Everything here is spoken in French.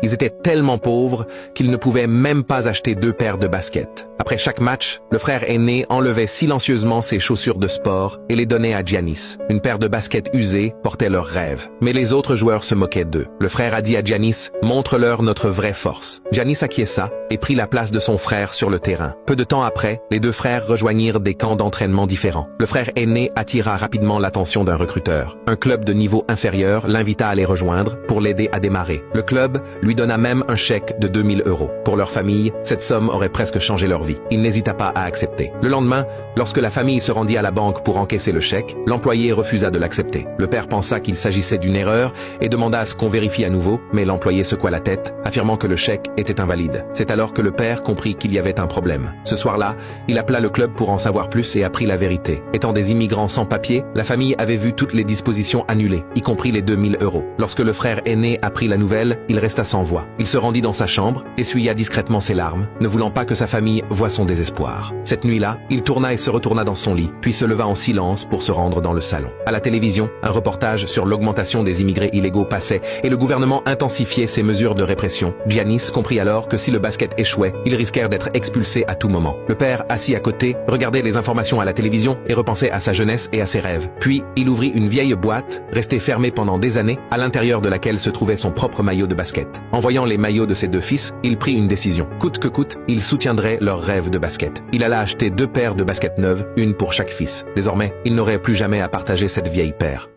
Ils étaient tellement pauvres qu'ils ne pouvaient même pas acheter 2 paires de baskets. Après chaque match, le frère aîné enlevait silencieusement ses chaussures de sport et les donnait à Giannis. Une paire de baskets usées portait leur rêve. Mais les autres joueurs se moquaient d'eux. Le frère a dit à Giannis, « Montre-leur notre vraie force ». Giannis acquiesça et prit la place de son frère sur le terrain. Peu de temps après, les 2 frères rejoignirent des camps d'entraînement différents. Le frère aîné attira rapidement l'attention d'un recruteur. Un club de niveau inférieur l'invita à les rejoindre pour l'aider à démarrer. Le club lui donna même un chèque de 2000 €. Pour leur famille, cette somme aurait presque changé leur vie. Il n'hésita pas à accepter. Le lendemain, lorsque la famille se rendit à la banque pour encaisser le chèque, l'employé refusa de l'accepter. Le père pensa qu'il s'agissait d'une erreur et demanda à ce qu'on vérifie à nouveau, mais l'employé secoua la tête, affirmant que le chèque était invalide. C'est alors que le père comprit qu'il y avait un problème. Ce soir-là, il appela le club pour en savoir plus et apprit la vérité. Étant des immigrants sans papier, la famille avait vu toutes les dispositions annulées, y compris les 2000 €. Lorsque le frère aîné apprit la nouvelle, il resta sans voix. Il se rendit dans sa chambre, essuya discrètement ses larmes, ne voulant pas que sa famille voie son désespoir. Cette nuit-là, il tourna et se retourna dans son lit, puis se leva en silence pour se rendre dans le salon. À la télévision, un reportage sur l'augmentation des immigrés illégaux passait et le gouvernement intensifiait ses mesures de répression. Giannis comprit alors que si le basket échouait, ils risquèrent d'être expulsés à tout moment. Le père, assis à côté, regardait les informations à la télévision et repensait à sa jeunesse et à ses rêves. Puis, il ouvrit une vieille boîte, restée fermée pendant des années, à l'intérieur de laquelle se trouvait son propre maillot de basket. En voyant les maillots de ses 2 fils, il prit une décision. Coûte que coûte, il soutiendrait leur rêve de basket. Il alla acheter 2 paires de baskets neuves, une pour chaque fils. Désormais, il n'aurait plus jamais à partager cette vieille paire.